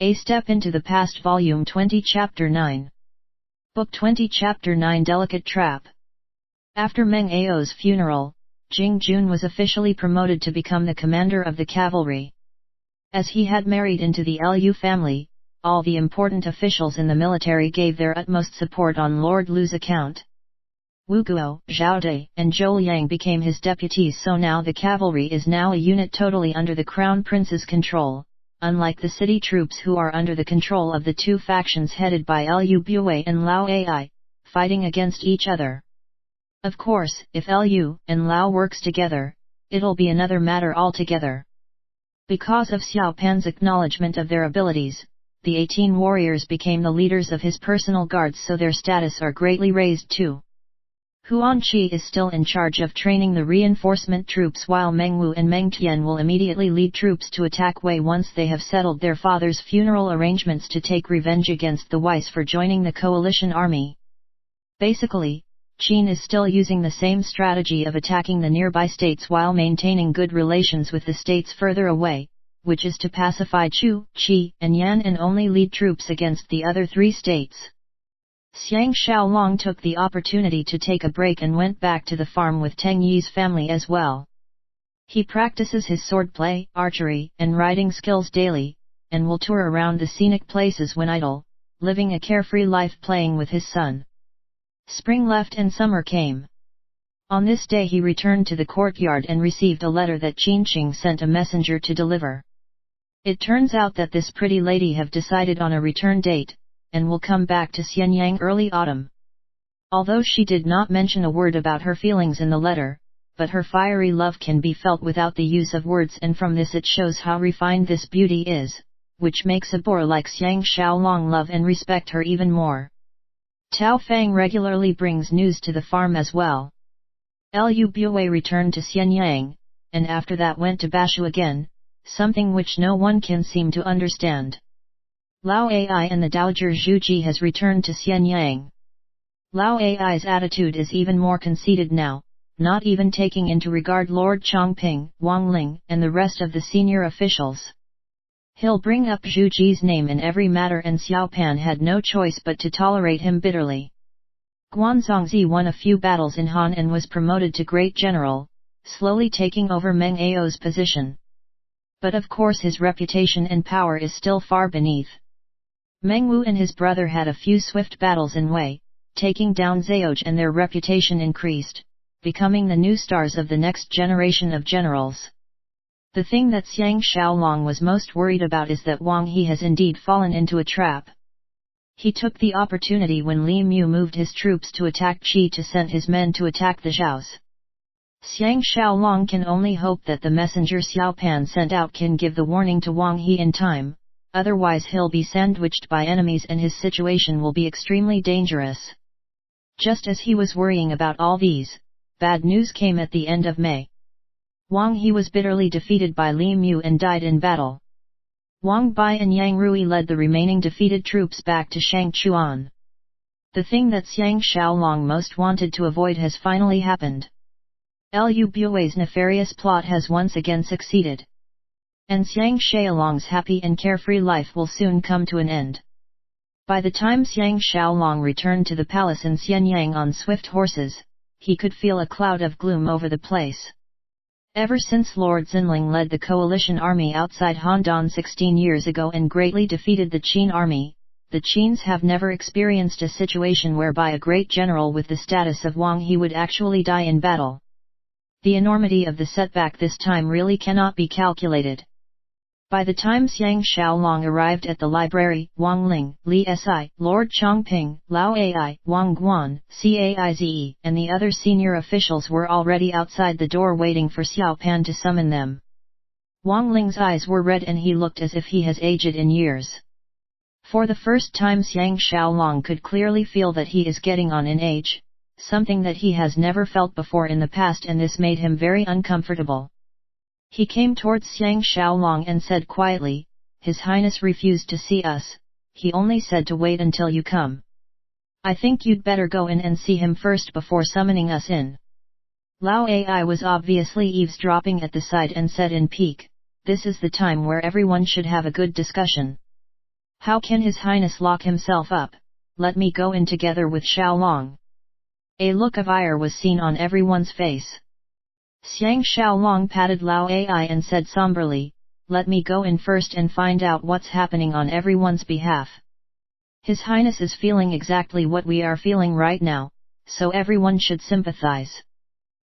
A Step into the Past Volume 20 Chapter 9. Book 20 Chapter 9 Delicate Trap. After Meng Ao's funeral, Jing Jun was officially promoted to become the commander of the cavalry. As he had married into the Liu family, all the important officials in the military gave their utmost support on Lord Lu's account. Wu Guo, Zhao Dai, and Zhou Liang became his deputies, so now the cavalry is now a unit totally under the Crown Prince's control, unlike the city troops who are under the control of the two factions headed by Liu Bue and Lao Ai, fighting against each other. Of course, if Liu and Lao works together, it'll be another matter altogether. Because of Xiao Pan's acknowledgement of their abilities, the 18 warriors became the leaders of his personal guards, so their status are greatly raised too. Huan Qi is still in charge of training the reinforcement troops, while Meng Wu and Meng Tian will immediately lead troops to attack Wei once they have settled their father's funeral arrangements to take revenge against the Weiss for joining the coalition army. Basically, Qin is still using the same strategy of attacking the nearby states while maintaining good relations with the states further away, which is to pacify Chu, Qi, and Yan and only lead troops against the other three states. Xiang Xiaolong took the opportunity to take a break and went back to the farm with Teng Yi's family as well. He practices his swordplay, archery, and riding skills daily, and will tour around the scenic places when idle, living a carefree life playing with his son. Spring left and summer came. On this day he returned to the courtyard and received a letter that Qinqing sent a messenger to deliver. It turns out that this pretty lady have decided on a return date, and will come back to Xianyang early autumn. Although she did not mention a word about her feelings in the letter, but her fiery love can be felt without the use of words, and from this it shows how refined this beauty is, which makes a boor like Xiang Xiaolong love and respect her even more. Tao Fang regularly brings news to the farm as well. Liu Bue returned to Xianyang, and after that went to Bashu again, something which no one can seem to understand. Lao Ai and the Dowager Zhu Ji has returned to Xianyang. Lao Ai's attitude is even more conceited now, not even taking into regard Lord Chongping, Wang Ling, and the rest of the senior officials. He'll bring up Zhu Ji's name in every matter, and Xiao Pan had no choice but to tolerate him bitterly. Guanzongzi won a few battles in Han and was promoted to Great General, slowly taking over Meng Ao's position. But of course his reputation and power is still far beneath. Meng Wu and his brother had a few swift battles in Wei, taking down Zheoj, and their reputation increased, becoming the new stars of the next generation of generals. The thing that Xiang Xiaolong was most worried about is that Wang He has indeed fallen into a trap. He took the opportunity when Li Mu moved his troops to attack Qi to send his men to attack the Zhaos. Xiang Xiaolong can only hope that the messenger Xiao Pan sent out can give the warning to Wang He in time. Otherwise he'll be sandwiched by enemies and his situation will be extremely dangerous. Just as he was worrying about all these, bad news came at the end of May. Wang He was bitterly defeated by Li Mu and died in battle. Wang Bai and Yang Rui led the remaining defeated troops back to Shangchuan. The thing that Xiang Xiaolong most wanted to avoid has finally happened. Liu Bue's nefarious plot has once again succeeded. And Xiang Xiaolong's happy and carefree life will soon come to an end. By the time Xiang Xiaolong returned to the palace in Xianyang on swift horses, he could feel a cloud of gloom over the place. Ever since Lord Xinling led the coalition army outside Handan 16 years ago and greatly defeated the Qin army, the Qins have never experienced a situation whereby a great general with the status of Wang He would actually die in battle. The enormity of the setback this time really cannot be calculated. By the time Xiang Xiaolong arrived at the library, Wang Ling, Li Si, Lord Chongping, Lao Ai, Wang Guan, Caize, and the other senior officials were already outside the door waiting for Xiao Pan to summon them. Wang Ling's eyes were red and he looked as if he has aged in years. For the first time Xiang Xiaolong could clearly feel that he is getting on in age, something that he has never felt before in the past, and this made him very uncomfortable. He came towards Xiang Xiaolong and said quietly, "His Highness refused to see us, he only said to wait until you come. I think you'd better go in and see him first before summoning us in." Lao Ai was obviously eavesdropping at the side and said in pique, "This is the time where everyone should have a good discussion. How can His Highness lock himself up? Let me go in together with Xiaolong. A look of ire was seen on everyone's face. Xiang Xiaolong patted Lao Ai and said somberly, let me go in first and find out what's happening on everyone's behalf. His Highness is feeling exactly what we are feeling right now, so everyone should sympathize.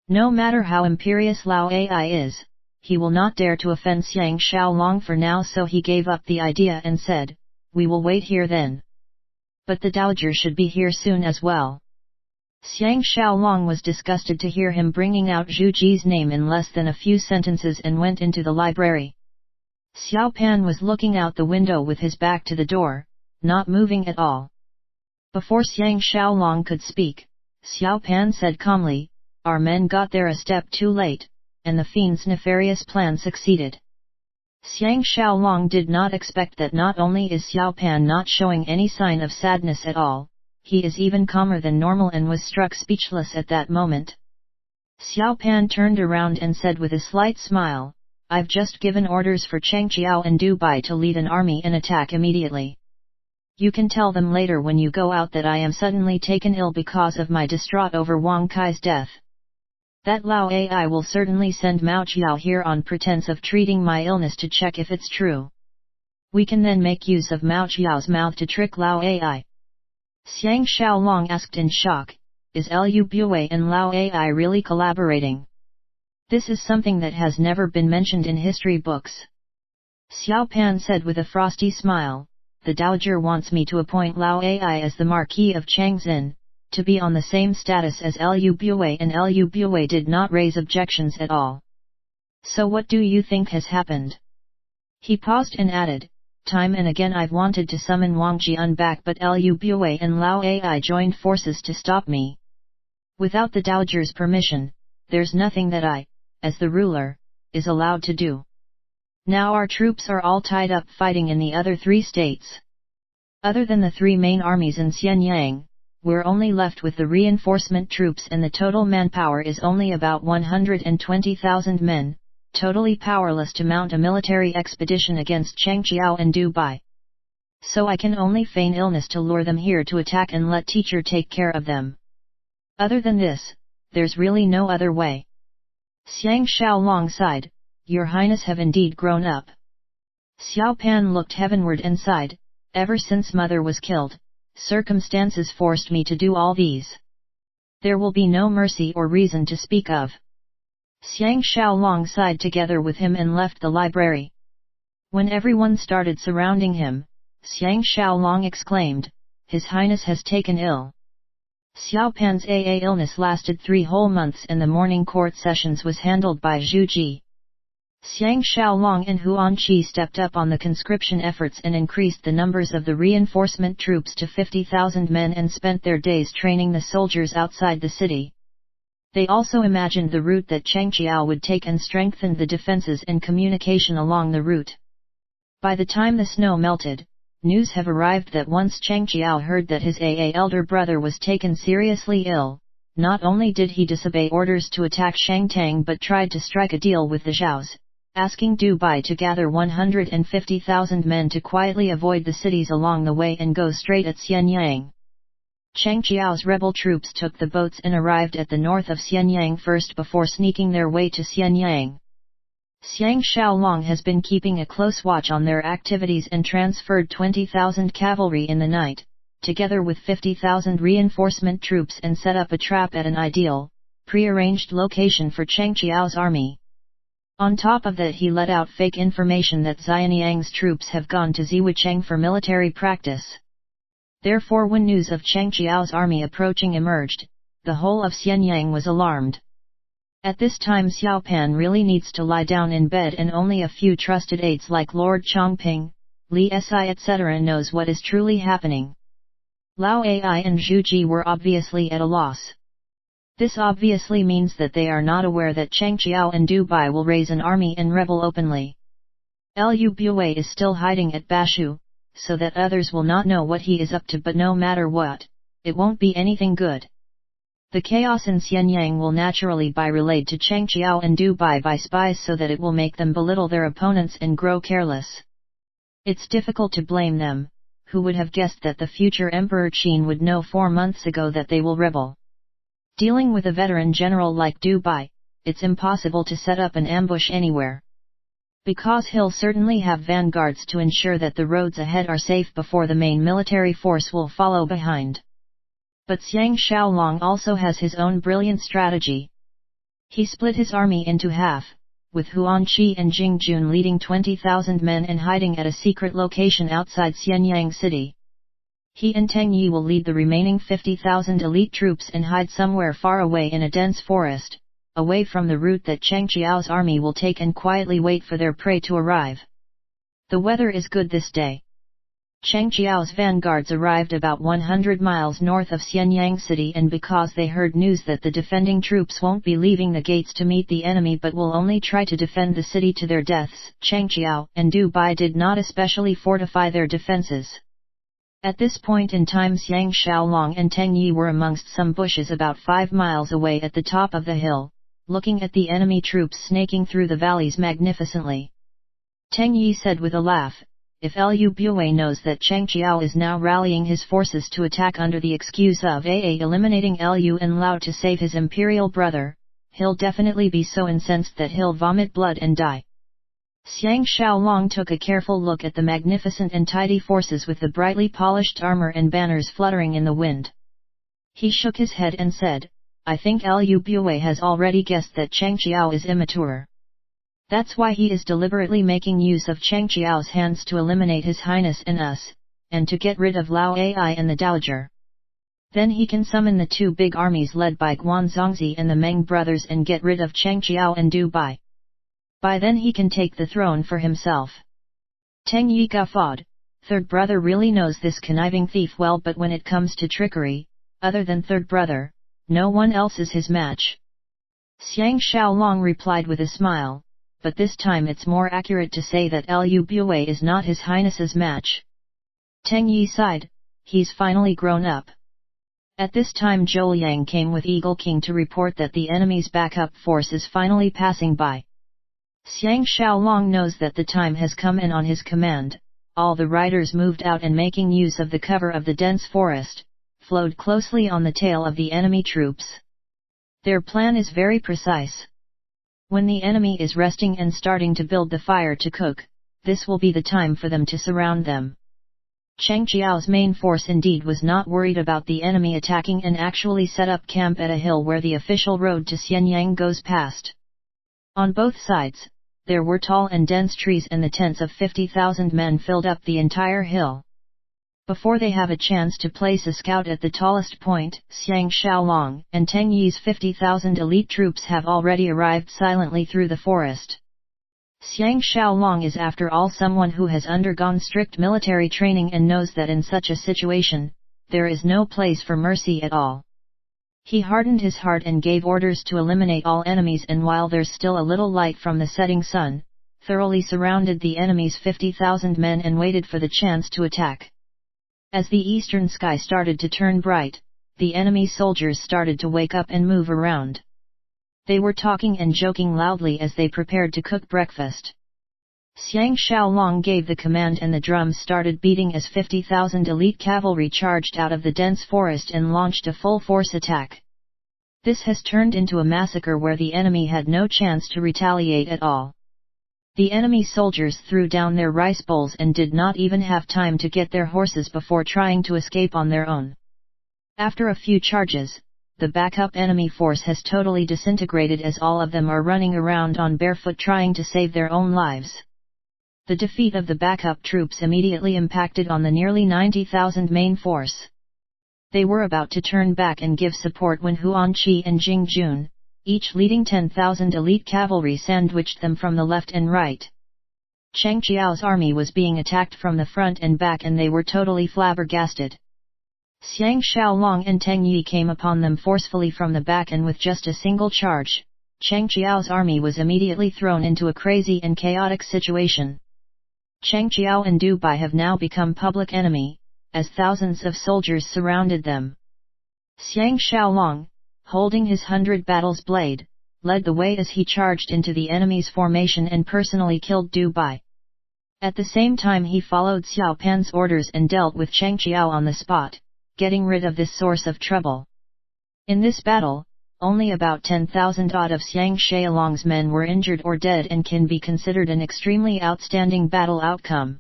No matter how imperious Lao Ai is, he will not dare to offend Xiang Xiaolong for now, so he gave up the idea and said, we will wait here then. But the dowager should be here soon as well. Xiang Xiaolong was disgusted to hear him bringing out Zhu Ji's name in less than a few sentences and went into the library. Xiao Pan was looking out the window with his back to the door, not moving at all. Before Xiang Xiaolong could speak, Xiao Pan said calmly, our men got there a step too late, and the fiend's nefarious plan succeeded. Xiang Xiaolong did not expect that not only is Xiao Pan not showing any sign of sadness at all, he is even calmer than normal and was struck speechless at that moment. Xiao Pan turned around and said with a slight smile, I've just given orders for Cheng Qiao and Du Bai to lead an army and attack immediately. You can tell them later when you go out that I am suddenly taken ill because of my distraught over Wang Kai's death. That Lao Ai will certainly send Mao Chiao here on pretense of treating my illness to check if it's true. We can then make use of Mao Chiao's mouth to trick Lao Ai. Xiang Xiaolong asked in shock, is Lu Bue and Lao Ai really collaborating? This is something that has never been mentioned in history books. Xiao Pan said with a frosty smile, the dowager wants me to appoint Lao Ai as the Marquis of Changzhen, to be on the same status as Lu Bue, and Lu Bue did not raise objections at all. So what do you think has happened? He paused and added, time and again I've wanted to summon Wang Jian back, but Lu Bue and Lao Ai joined forces to stop me. Without the dowager's permission, there's nothing that I, as the ruler, is allowed to do. Now our troops are all tied up fighting in the other 3 states. Other than the 3 main armies in Xianyang, we're only left with the reinforcement troops, and the total manpower is only about 120,000 men, totally powerless to mount a military expedition against Cheng Qiao and Du Bai. So I can only feign illness to lure them here to attack and let teacher take care of them. Other than this, there's really no other way. Xiang Xiaolong sighed, Your Highness have indeed grown up. Xiao Pan looked heavenward and sighed, ever since mother was killed, circumstances forced me to do all these. There will be no mercy or reason to speak of. Xiang Xiaolong sighed together with him and left the library. When everyone started surrounding him, Xiang Xiaolong exclaimed, His Highness has taken ill. Xiao Pan's illness lasted 3 whole months, and the morning court sessions was handled by Zhu Ji. Xiang Xiaolong and Huan Qi stepped up on the conscription efforts and increased the numbers of the reinforcement troops to 50,000 men and spent their days training the soldiers outside the city. They also imagined the route that Cheng Qiao would take and strengthened the defenses and communication along the route. By the time the snow melted, news have arrived that once Cheng Qiao heard that his elder brother was taken seriously ill, not only did he disobey orders to attack Shangtang but tried to strike a deal with the Zhaos, asking Du Bai to gather 150,000 men to quietly avoid the cities along the way and go straight at Xianyang. Cheng Qiao's rebel troops took the boats and arrived at the north of Xianyang first before sneaking their way to Xianyang. Xiang Xiaolong has been keeping a close watch on their activities and transferred 20,000 cavalry in the night, together with 50,000 reinforcement troops, and set up a trap at an ideal, pre-arranged location for Cheng Qiao's army. On top of that, he let out fake information that Xianyang's troops have gone to Ziwicheng for military practice. Therefore, when news of Cheng Qiao's army approaching emerged, the whole of Xianyang was alarmed. At this time Xiao Pan really needs to lie down in bed, and only a few trusted aides like Lord Chongping, Li Si etc. knows what is truly happening. Lao Ai and Zhu Ji were obviously at a loss. This obviously means that they are not aware that Cheng Qiao and Du Bai will raise an army and rebel openly. Lu Bue is still hiding at Bashu, so that others will not know what he is up to, but no matter what, it won't be anything good. The chaos in Xianyang will naturally be relayed to Cheng Qiao and Du Bai by spies, so that it will make them belittle their opponents and grow careless. It's difficult to blame them, who would have guessed that the future Emperor Qin would know 4 months ago that they will rebel. Dealing with a veteran general like Du Bai, it's impossible to set up an ambush anywhere. Because he'll certainly have vanguards to ensure that the roads ahead are safe before the main military force will follow behind. But Xiang Xiaolong also has his own brilliant strategy. He split his army into half, with Huan Qi and Jing Jun leading 20,000 men and hiding at a secret location outside Xianyang City. He and Teng Yi will lead the remaining 50,000 elite troops and hide somewhere far away in a dense forest, away from the route that Cheng Qiao's army will take, and quietly wait for their prey to arrive. The weather is good this day. Cheng Qiao's vanguards arrived about 100 miles north of Xianyang City, and because they heard news that the defending troops won't be leaving the gates to meet the enemy but will only try to defend the city to their deaths, Cheng Qiao and Du Bai did not especially fortify their defenses. At this point in time, Xiang Xiaolong and Teng Yi were amongst some bushes about 5 miles away at the top of the hill, looking at the enemy troops snaking through the valleys magnificently. Teng Yi said with a laugh, "If Liu Bue knows that Cheng Qiao is now rallying his forces to attack under the excuse of eliminating Liu and Lao to save his imperial brother, he'll definitely be so incensed that he'll vomit blood and die." Xiang Xiaolong took a careful look at the magnificent and tidy forces with the brightly polished armor and banners fluttering in the wind. He shook his head and said, "I think Liu Bue has already guessed that Cheng Qiao is immature. That's why he is deliberately making use of Cheng Qiao's hands to eliminate His Highness and us, and to get rid of Lao Ai and the Dowager. Then he can summon the 2 big armies led by Guan Zongzi and the Meng brothers and get rid of Cheng Qiao and Du Bai. By then he can take the throne for himself." Teng Yi guffawed. Third brother really knows this conniving thief well, but when it comes to trickery, other than third brother, no one else is his match. Xiang Xiaolong replied with a smile, "But this time it's more accurate to say that Liu Bue is not His Highness's match." Teng Yi sighed, "He's finally grown up." At this time Zhou Yang came with Eagle King to report that the enemy's backup force is finally passing by. Xiang Xiaolong knows that the time has come, and on his command, all the riders moved out and, making use of the cover of the dense forest, flowed closely on the tail of the enemy troops. Their plan is very precise. When the enemy is resting and starting to build the fire to cook, this will be the time for them to surround them. Cheng Qiao's main force indeed was not worried about the enemy attacking and actually set up camp at a hill where the official road to Xianyang goes past. On both sides, there were tall and dense trees, and the tents of 50,000 men filled up the entire hill. Before they have a chance to place a scout at the tallest point, Xiang Xiaolong and Teng Yi's 50,000 elite troops have already arrived silently through the forest. Xiang Xiaolong is after all someone who has undergone strict military training and knows that in such a situation, there is no place for mercy at all. He hardened his heart and gave orders to eliminate all enemies, and while there's still a little light from the setting sun, thoroughly surrounded the enemy's 50,000 men and waited for the chance to attack. As the eastern sky started to turn bright, the enemy soldiers started to wake up and move around. They were talking and joking loudly as they prepared to cook breakfast. Xiang Xiaolong gave the command and the drums started beating as 50,000 elite cavalry charged out of the dense forest and launched a full-force attack. This has turned into a massacre where the enemy had no chance to retaliate at all. The enemy soldiers threw down their rice bowls and did not even have time to get their horses before trying to escape on their own. After a few charges, the backup enemy force has totally disintegrated as all of them are running around on barefoot trying to save their own lives. The defeat of the backup troops immediately impacted on the nearly 90,000 main force. They were about to turn back and give support when Huan Qi and Jing Jun, each leading 10,000 elite cavalry, sandwiched them from the left and right. Cheng Qiao's army was being attacked from the front and back, and they were totally flabbergasted. Xiang Xiaolong and Teng Yi came upon them forcefully from the back, and with just a single charge, Cheng Qiao's army was immediately thrown into a crazy and chaotic situation. Cheng Qiao and Du Bai have now become public enemy, as thousands of soldiers surrounded them. Xiang Xiaolong, holding his 100 battles blade, led the way as he charged into the enemy's formation and personally killed Du Bai. At the same time he followed Xiao Pan's orders and dealt with Cheng Qiao on the spot, getting rid of this source of trouble. In this battle, only about 10,000 odd of Xiang Xiaolong's men were injured or dead and can be considered an extremely outstanding battle outcome.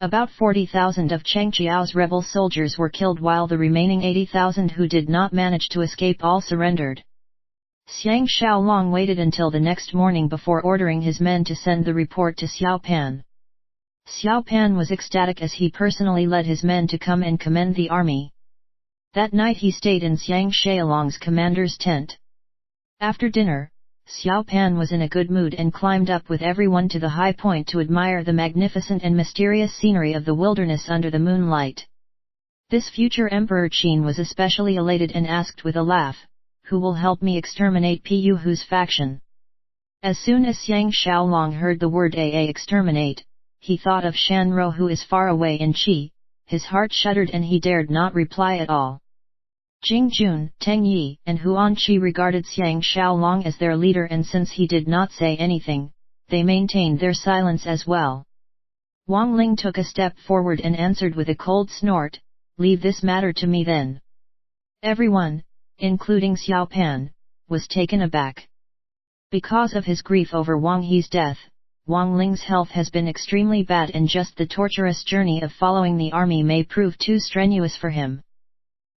About 40,000 of Cheng Qiao's rebel soldiers were killed while the remaining 80,000 who did not manage to escape all surrendered. Xiang Xiaolong waited until the next morning before ordering his men to send the report to Xiao Pan. Xiao Pan was ecstatic as he personally led his men to come and commend the army. That night he stayed in Xiang Xiaolong's commander's tent. After dinner, Xiao Pan was in a good mood and climbed up with everyone to the high point to admire the magnificent and mysterious scenery of the wilderness under the moonlight. This future Emperor Qin was especially elated and asked with a laugh, "Who will help me exterminate Pu Hu's faction?" As soon as Xiang Xiaolong heard the word exterminate, he thought of Shan Rou who is far away in Qi. His heart shuddered and he dared not reply at all. Jing Jun, Teng Yi, and Huan Qi regarded Xiang Xiaolong as their leader, and since he did not say anything, they maintained their silence as well. Wang Ling took a step forward and answered with a cold snort, "Leave this matter to me then." Everyone, including Xiao Pan, was taken aback. Because of his grief over Wang He's death, Wang Ling's health has been extremely bad and just the torturous journey of following the army may prove too strenuous for him.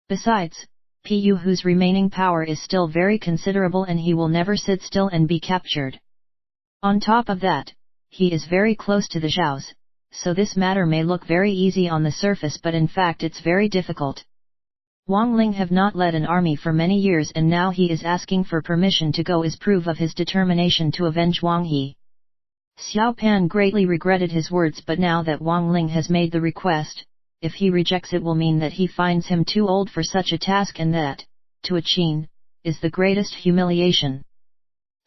Besides, Pu Hu's remaining power is still very considerable and he will never sit still and be captured. On top of that, he is very close to the Zhaos, so this matter may look very easy on the surface but in fact it's very difficult. Wang Ling have not led an army for many years and now he is asking for permission to go is proof of his determination to avenge Wang He. Xiao Pan greatly regretted his words, but now that Wang Ling has made the request, if he rejects it will mean that he finds him too old for such a task and that, to a Qin, is the greatest humiliation.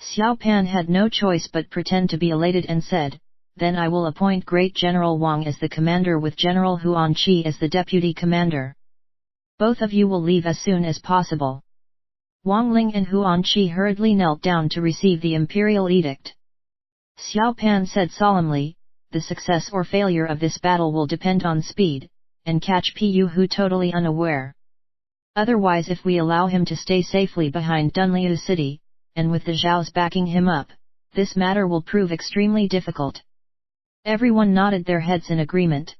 Xiao Pan had no choice but pretend to be elated and said, "Then I will appoint Great General Wang as the commander with General Huan Qi as the deputy commander. Both of you will leave as soon as possible." Wang Ling and Huan Qi hurriedly knelt down to receive the imperial edict. Xiao Pan said solemnly, "The success or failure of this battle will depend on speed, and catch Pu Hu totally unaware. Otherwise if we allow him to stay safely behind Dunliu city, and with the Zhaos backing him up, this matter will prove extremely difficult." Everyone nodded their heads in agreement.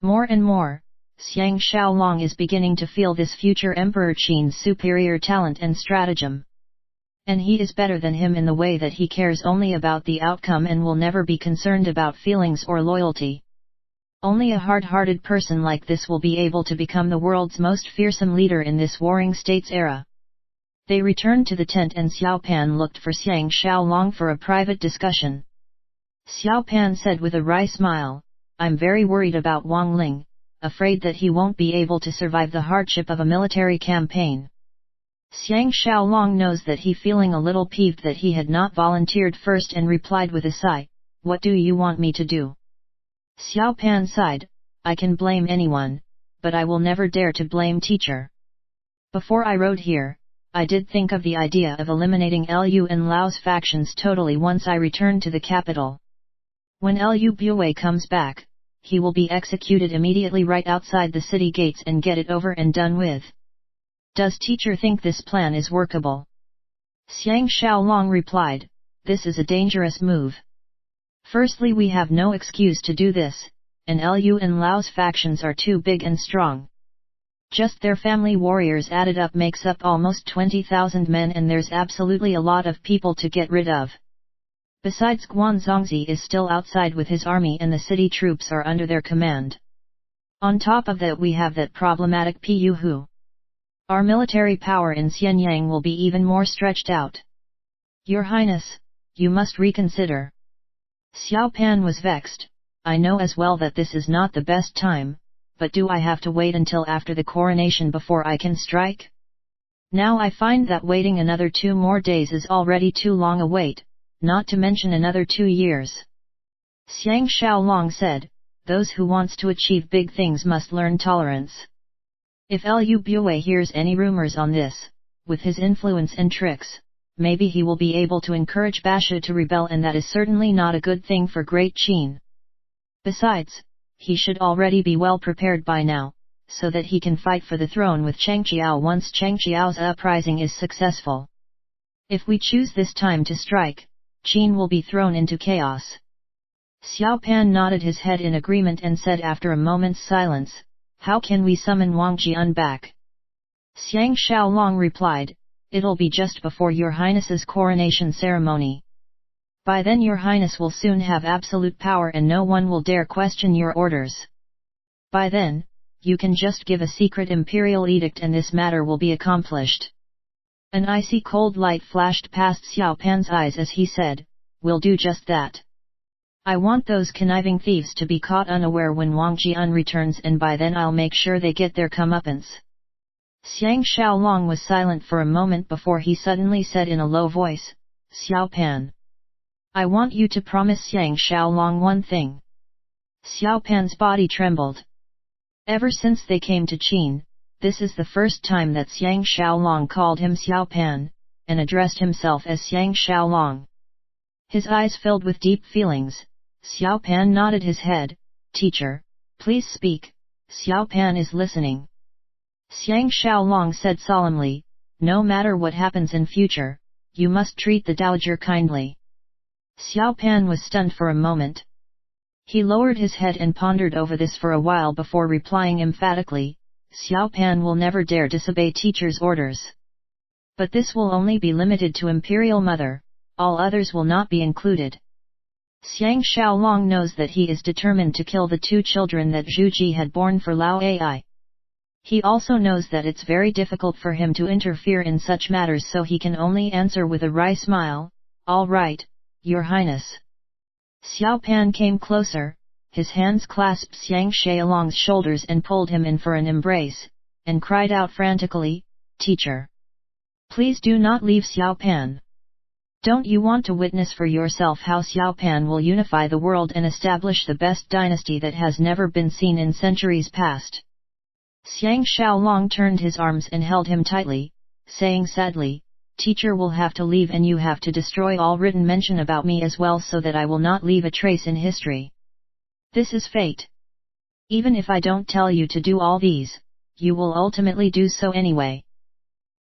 More and more, Xiang Xiaolong is beginning to feel this future Emperor Qin's superior talent and stratagem. And he is better than him in the way that he cares only about the outcome and will never be concerned about feelings or loyalty. Only a hard-hearted person like this will be able to become the world's most fearsome leader in this warring states era. They returned to the tent and Xiao Pan looked for Xiang Xiaolong for a private discussion. Xiao Pan said with a wry smile, "I'm very worried about Wang Ling, afraid that he won't be able to survive the hardship of a military campaign." Xiang Xiaolong knows that he feeling a little peeved that he had not volunteered first and replied with a sigh, "What do you want me to do?" Xiao Pan sighed, "I can blame anyone, but I will never dare to blame teacher. Before I rode here, I did think of the idea of eliminating Lu and Lao's factions totally once I return to the capital. When Lu Bue comes back, he will be executed immediately right outside the city gates and get it over and done with. Does teacher think this plan is workable?" Xiang Xiaolong replied, "This is a dangerous move. Firstly we have no excuse to do this, and Lu and Lao's factions are too big and strong. Just their family warriors added up makes up almost 20,000 men and there's absolutely a lot of people to get rid of. Besides Guanzongzi is still outside with his army and the city troops are under their command. On top of that we have that problematic Pu Hu. Our military power in Xianyang will be even more stretched out. Your Highness, you must reconsider." Xiao Pan was vexed, "I know as well that this is not the best time, but do I have to wait until after the coronation before I can strike? Now I find that waiting another 2 more days is already too long a wait, not to mention another 2 years." Xiang Xiaolong said, "Those who wants to achieve big things must learn tolerance. If Lu Bue hears any rumors on this, with his influence and tricks, maybe he will be able to encourage Basha to rebel and that is certainly not a good thing for Great Qin. Besides, he should already be well prepared by now, so that he can fight for the throne with Changqiao once Changqiao's uprising is successful. If we choose this time to strike, Qin will be thrown into chaos. Xiao Pan nodded his head in agreement and said after a moment's silence, "How can we summon Wang Jian back?" Xiang Xiaolong replied, "It'll be just before your highness's coronation ceremony. By then your highness will soon have absolute power and no one will dare question your orders. By then, you can just give a secret imperial edict and this matter will be accomplished." An icy cold light flashed past Xiao Pan's eyes as he said, "We'll do just that. I want those conniving thieves to be caught unaware when Wang Jian returns and by then I'll make sure they get their comeuppance." Xiang Xiaolong was silent for a moment before he suddenly said in a low voice, "Xiao Pan, I want you to promise Xiang Xiaolong one thing." Xiao Pan's body trembled. Ever since they came to Qin, this is the first time that Xiang Xiaolong called him Xiao Pan, and addressed himself as Xiang Xiaolong. His eyes filled with deep feelings. Xiao Pan nodded his head, "Teacher, please speak, Xiao Pan is listening." Xiang Xiaolong said solemnly, "No matter what happens in future, you must treat the dowager kindly." Xiao Pan was stunned for a moment. He lowered his head and pondered over this for a while before replying emphatically, "Xiao Pan will never dare disobey teacher's orders. But this will only be limited to Imperial Mother, all others will not be included." Xiang Xiaolong knows that he is determined to kill the two children that Zhu Ji had born for Lao Ai. He also knows that it's very difficult for him to interfere in such matters, so he can only answer with a wry smile, "All right, Your Highness." Xiao Pan came closer, his hands clasped Xiang Xiaolong's shoulders and pulled him in for an embrace, and cried out frantically, "Teacher! Please do not leave Xiao Pan. Don't you want to witness for yourself how Xiao Pan will unify the world and establish the best dynasty that has never been seen in centuries past?" Xiang Xiaolong turned his arms and held him tightly, saying sadly, "Teacher will have to leave and you have to destroy all written mention about me as well so that I will not leave a trace in history. This is fate. Even if I don't tell you to do all these, you will ultimately do so anyway."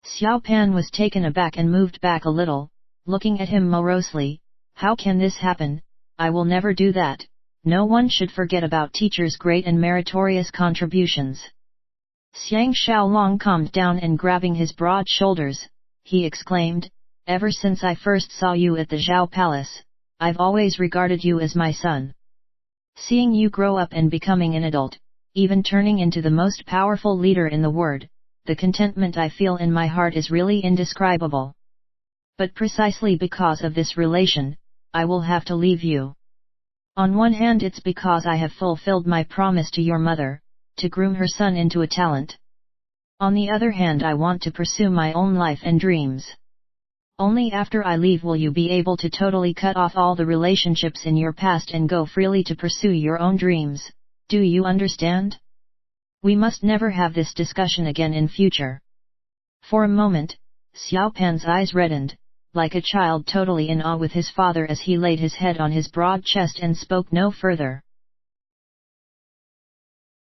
Xiao Pan was taken aback and moved back a little, looking at him morosely, "How can this happen? I will never do that. No one should forget about teacher's great and meritorious contributions." Xiang Xiaolong calmed down and grabbing his broad shoulders, he exclaimed, "Ever since I first saw you at the Zhao Palace, I've always regarded you as my son. Seeing you grow up and becoming an adult, even turning into the most powerful leader in the world, the contentment I feel in my heart is really indescribable. But precisely because of this relation, I will have to leave you. On one hand it's because I have fulfilled my promise to your mother, to groom her son into a talent. On the other hand I want to pursue my own life and dreams. Only after I leave will you be able to totally cut off all the relationships in your past and go freely to pursue your own dreams, do you understand? We must never have this discussion again in future." For a moment, Xiao Pan's eyes reddened, like a child totally in awe with his father as he laid his head on his broad chest and spoke no further.